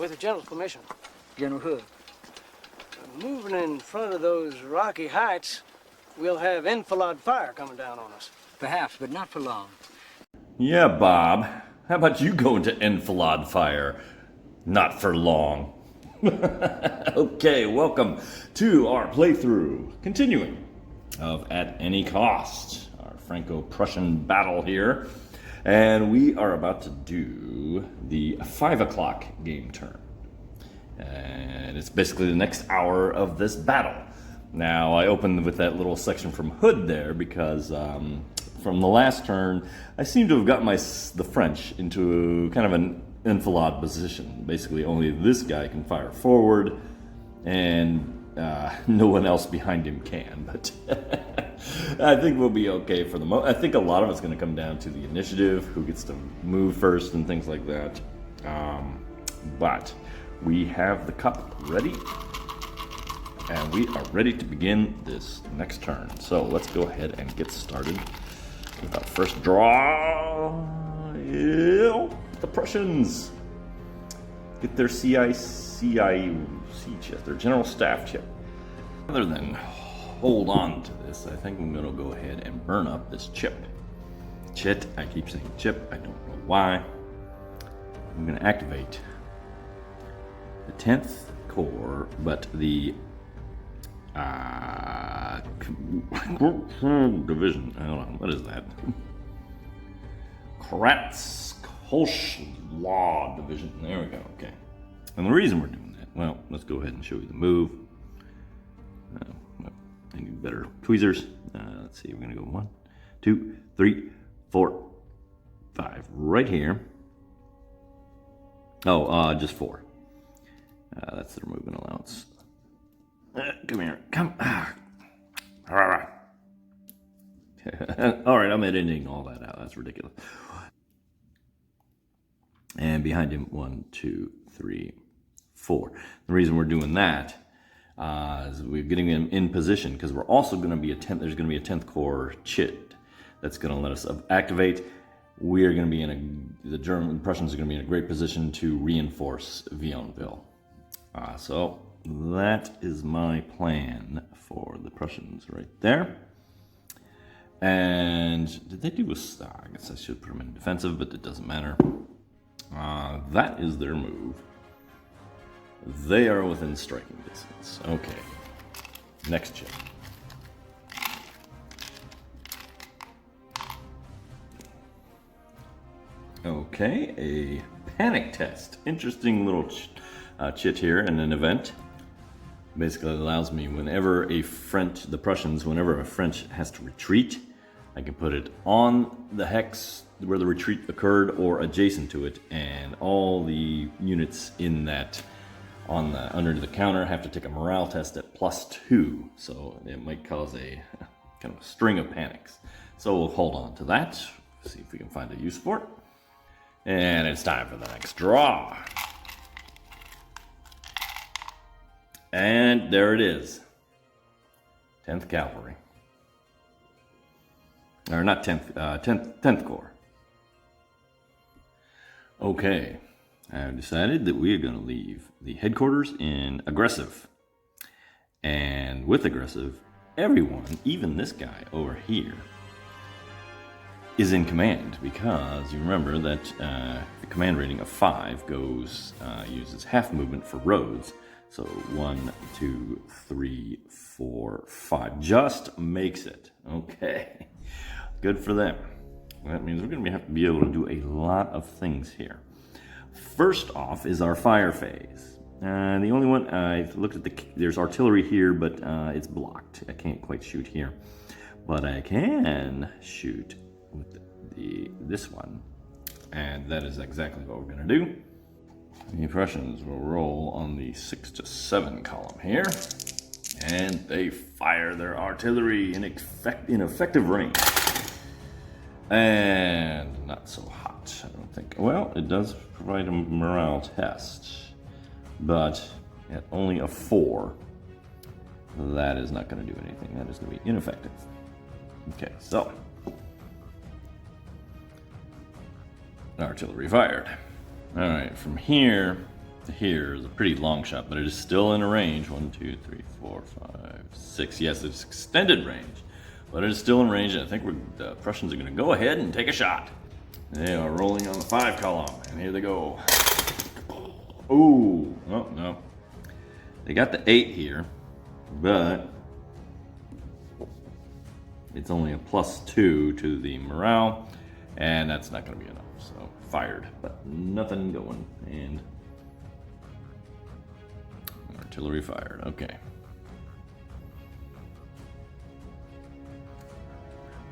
with the general's permission. General who? Moving in front of those rocky heights, we'll have enfilade fire coming down on us. Perhaps, but not for long. Yeah, Bob. How about you go into enfilade fire? Not for long. Okay, welcome to our playthrough, continuing of At Any Cost, our Franco-Prussian battle here. And we are about to do the 5 o'clock game turn. And it's basically the next hour of this battle. Now, I opened with that little section from Hood there because from the last turn, I seem to have got the French into kind of an enfilade position. Basically, only this guy can fire forward, and no one else behind him can. But I think we'll be okay for the moment. I think a lot of it's going to come down to the initiative, who gets to move first, and things like that. But we have the cup ready, and we are ready to begin this next turn. So let's go ahead and get started with our first draw. Yeah, the Prussians get their CIC chip, their general staff chip. Rather than hold on to this, I think I'm going to go ahead and burn up this chip. Chit, I keep saying chip, I don't know why. I'm going to activate the 10th Corps, but the division, I don't know, what is that? Kratz-Kolschlaw division, there we go, okay. And the reason we're doing that, well, let's go ahead and show you the move. I need better tweezers. Let's see, we're gonna go 1, 2, 3, 4, 5, right here. Oh, just 4. That's their movement allowance. Come here, come. All right, I'm editing all that out. That's ridiculous. And behind him, 1, 2, 3, 4. The reason we're doing that is we're getting him in position because we're also going to be there's going to be a 10th Corps chit that's going to let us activate. We are going to be the Prussians are going to be in a great position to reinforce Vionville. So that is my plan for the Prussians right there. And did they do a I guess I should put them in defensive, but it doesn't matter. That is their move. They are within striking distance. Okay. Next chip. Okay, a panic test. Interesting little chit here in an event. Basically, it allows me whenever the French has to retreat, I can put it on the hex where the retreat occurred or adjacent to it, and all the units in that under the counter have to take a morale test at +2, so it might cause a kind of a string of panics. So we'll hold on to that, see if we can find a use for it. And it's time for the next draw. And there it is. 10th Cavalry. Or not 10th Corps. Okay. I've decided that we are going to leave the headquarters in aggressive. And with aggressive, everyone, even this guy over here, is in command, because you remember that the command rating of 5 uses half movement for roads. So 1, 2, 3, 4, 5. Just makes it. Okay. Good for them. That means we're going to have to be able to do a lot of things here. First off is our fire phase. The only one, I've looked at there's artillery here, but it's blocked. I can't quite shoot here. But I can shoot with this one. And that is exactly what we're going to do. The Prussians will roll on the 6 to 7 column here, and they fire their artillery in effective range. And not so hot, I don't think. Well, it does provide a morale test, but at only a 4, that is not going to do anything. That is going to be ineffective. Okay, so artillery fired. All right, from here, here is a pretty long shot, but it is still in a range. 1, 2, 3, 4, 5, 6. Yes, it's extended range, but it is still in range, and I think the Prussians are going to go ahead and take a shot. They are rolling on the 5 column, and here they go. Ooh, oh, no. They got the 8 here, but it's only a +2 to the morale, and that's not going to be enough. So fired, but nothing going, and artillery fired. Okay.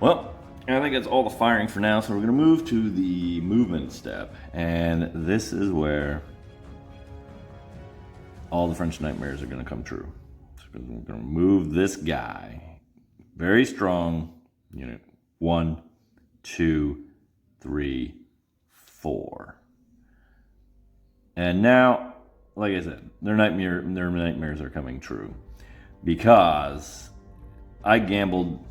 Well, I think that's all the firing for now, so we're going to move to the movement step, and this is where all the French nightmares are going to come true. So we're going to move this guy. Very strong unit. 1, 2, 3, 4. And now, like I said, their nightmares are coming true. Because I gambled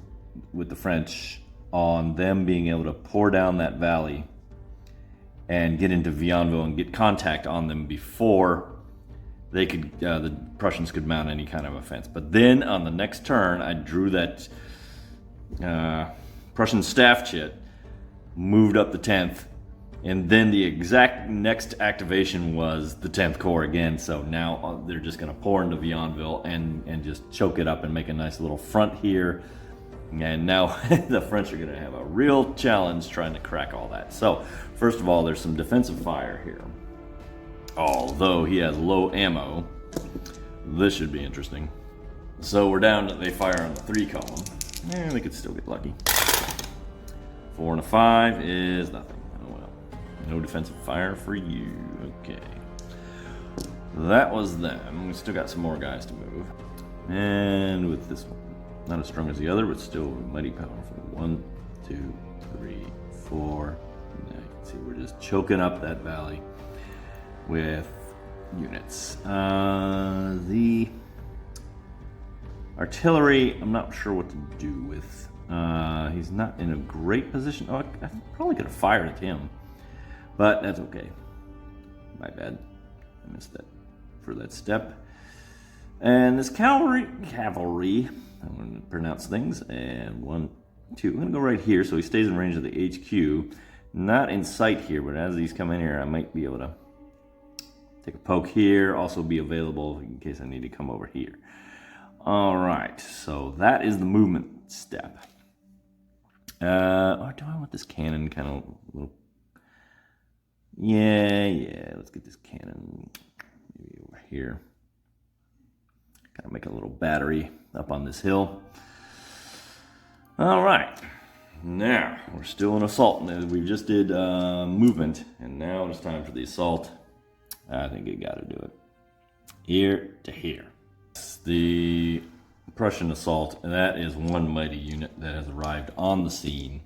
with the French on them being able to pour down that valley and get into Vionville and get contact on them before they could, the Prussians could mount any kind of offense. But then on the next turn, I drew that Prussian staff chit, moved up the 10th, and then the exact next activation was the 10th Corps again. So now they're just going to pour into Vionville and just choke it up and make a nice little front here. And now the French are going to have a real challenge trying to crack all that. So first of all, there's some defensive fire here. Although he has low ammo, this should be interesting. So we're down to, they fire on the 3 column. They could still get lucky. 4 and a 5 is nothing. Oh well. No defensive fire for you. Okay. That was them. We still got some more guys to move. And with this one, not as strong as the other, but still mighty powerful. 1, 2, 3, 4. Now you can see we're just choking up that valley with units. The artillery, I'm not sure what to do with. He's not in a great position. Oh, I probably could have fired at him, but that's okay. My bad. I missed that for that step. And this cavalry, I'm going to pronounce things. And 1, 2. I'm going to go right here so he stays in range of the HQ. Not in sight here, but as these come in here, I might be able to take a poke here, also be available in case I need to come over here. All right, so that is the movement step. Or do I want this cannon kind of little? Yeah, let's get this cannon maybe over here. Kind of make a little battery up on this hill. All right, now we're still in assault. We just did movement, and now it's time for the assault. I think you got to do it. Here to here. The Prussian assault, and that is one mighty unit that has arrived on the scene.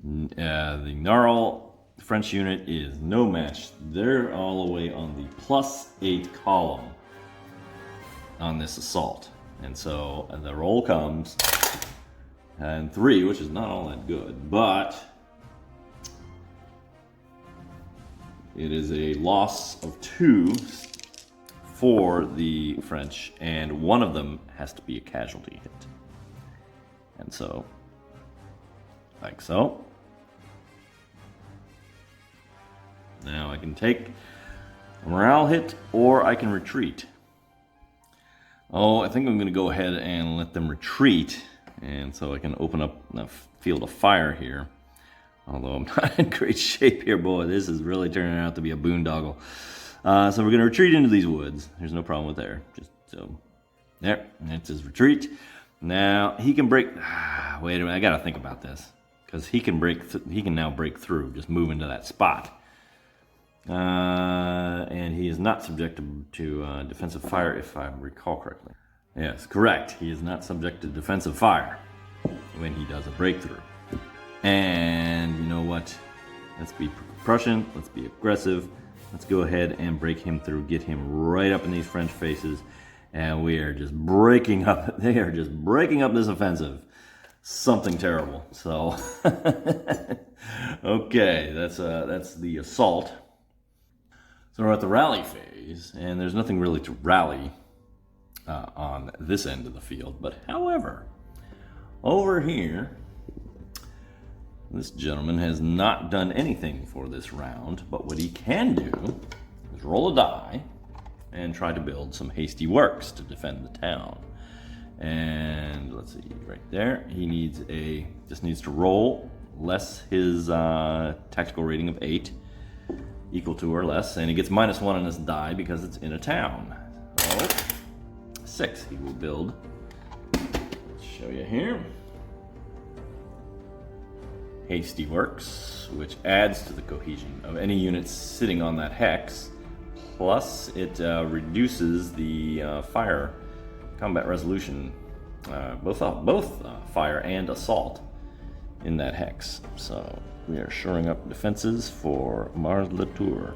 The Gnarl French unit is no match. They're all the way on the +8 column on this assault. And so the roll comes, and 3, which is not all that good, but it is a loss of 2 for the French, and one of them has to be a casualty hit. And so, like so. Now I can take a morale hit, or I can retreat. Oh, I think I'm going to go ahead and let them retreat, and so I can open up a field of fire here. Although I'm not in great shape here, boy, this is really turning out to be a boondoggle. So we're going to retreat into these woods. There's no problem with there. Just so, there, it's his retreat. Now he can break. Wait a minute, I got to think about this because he can break. He can now break through. Just move into that spot, and he is not subjected to defensive fire, if I recall correctly. Yes, correct. He is not subject to defensive fire when he does a breakthrough. And you know what? Let's be Prussian. Let's be aggressive. Let's go ahead and break him through. Get him right up in these French faces. And we are just breaking up. They are just breaking up this offensive. Something terrible. So, okay, that's the assault. So we're at the rally phase, and there's nothing really to rally on this end of the field. But however, over here, this gentleman has not done anything for this round, but what he can do is roll a die and try to build some hasty works to defend the town. And let's see, right there, he just needs to roll less his tactical rating of 8, equal to or less, and he gets -1 on his die because it's in a town. So 6 he will build. Let's show you here. Hasty Works, which adds to the cohesion of any units sitting on that hex, plus it reduces the fire combat resolution, both fire and assault in that hex. So we are shoring up defenses for Mars Latour.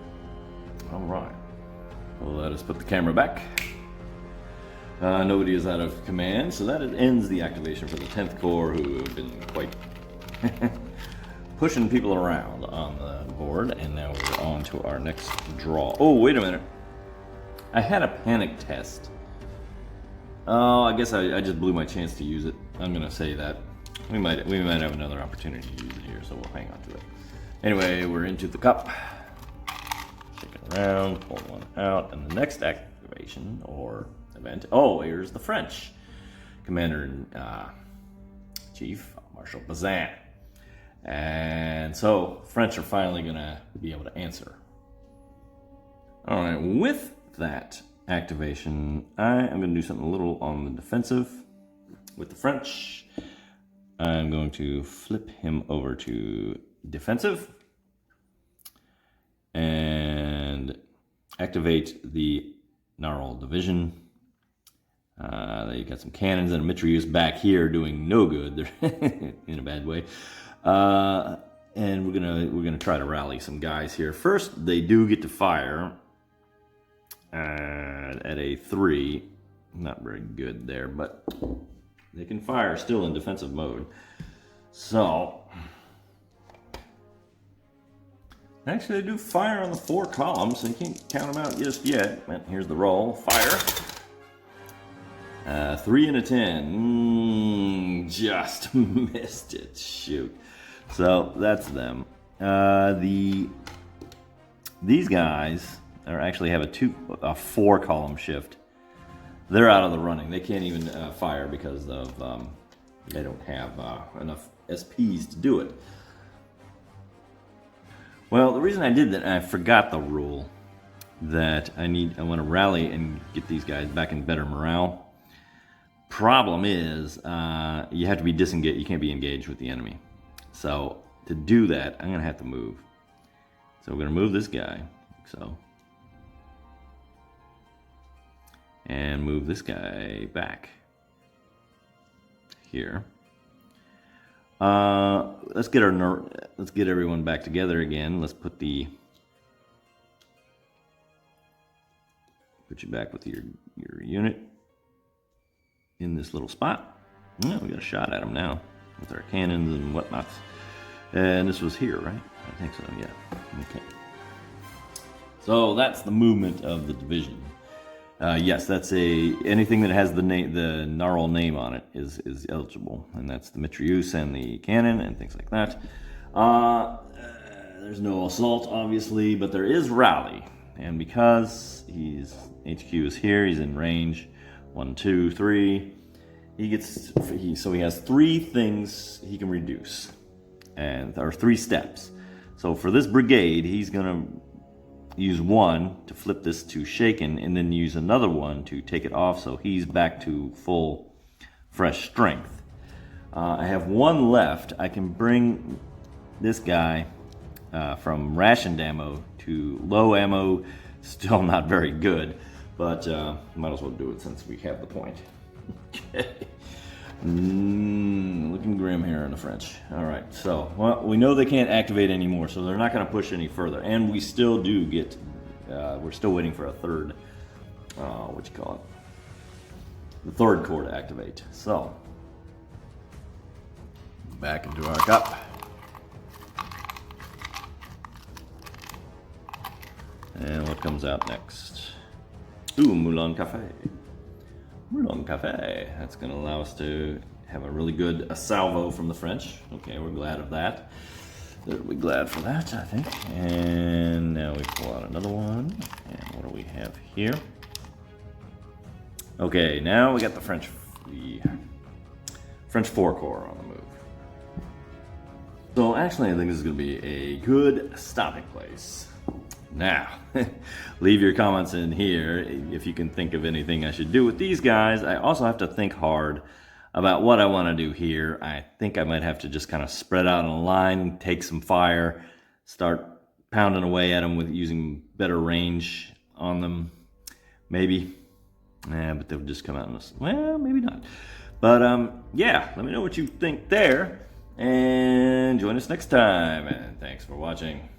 All right, well, let us put the camera back. Nobody is out of command, so that ends the activation for the 10th Corps, who have been quite pushing people around on the board. And now we're on to our next draw. Oh, wait a minute. I had a panic test. Oh, I guess I just blew my chance to use it. I'm gonna say that. We might have another opportunity to use it here, so we'll hang on to it. Anyway, we're into the cup. Shake it around, pull one out, and the next activation or event. Oh, here's the French Commander Chief Marshal Bazin. And so French are finally gonna be able to answer. All right, with that activation, I am going to do something a little on the defensive with the French. I'm going to flip him over to defensive and activate the Narwhal Division. They got some cannons and a mitrailleuse back here doing no good. They're in a bad way. And we're gonna try to rally some guys here. First, they do get to fire at a 3. Not very good there, but they can fire still in defensive mode. So actually, they do fire on the 4 columns, so you can't count them out just yet. And here's the roll. Fire. 3 and a 10. Just missed it. Shoot. So that's them. These guys actually have a 4 column shift. They're out of the running. They can't even fire because of they don't have enough SPs to do it. Well, the reason I did that, I forgot the rule that I want to rally and get these guys back in better morale. Problem is, you have to be disengaged. You can't be engaged with the enemy. So to do that, I'm gonna have to move. So we're gonna move this guy, like so, and move this guy back here. Let's get everyone back together again. Let's put you back with your unit in this little spot. Oh, we got a shot at him now with our cannons and whatnots. And this was here, right? I think so, yeah. Okay. So that's the movement of the division. Yes, that's anything that has the Narwhal name on it is eligible, and that's the mitrailleuse and the cannon and things like that. There's no assault, obviously, but there is rally, and because HQ is here, he's in range 1, 2, 3. So he has 3 things he can reduce, or 3 steps. So for this brigade, he's gonna use 1 to flip this to shaken, and then use another 1 to take it off, so he's back to full, fresh strength. I have 1 left. I can bring this guy from rationed ammo to low ammo. Still not very good, but might as well do it since we have the point. Okay. Looking grim here in the French. All right, so well, we know they can't activate anymore, so they're not going to push any further. And we still do get, we're still waiting for a third, the 3rd Corps to activate. So, back into our cup. And we'll what comes out next? Ooh, Moulin Cafe. Moulin Cafe. That's going to allow us to have a really good salvo from the French. Okay, we're glad of that. We're glad for that, I think. And now we pull out another one. And what do we have here? Okay, now we got the French four-core on the move. So actually, I think this is going to be a good stopping place. Now, leave your comments in here if you can think of anything I should do with these guys. I also have to think hard about what I want to do here. I think I might have to just kind of spread out on a line, take some fire, start pounding away at them with using better range on them. Maybe. But they'll just come out in this. Well, maybe not. But yeah, let me know what you think there. And join us next time. And thanks for watching.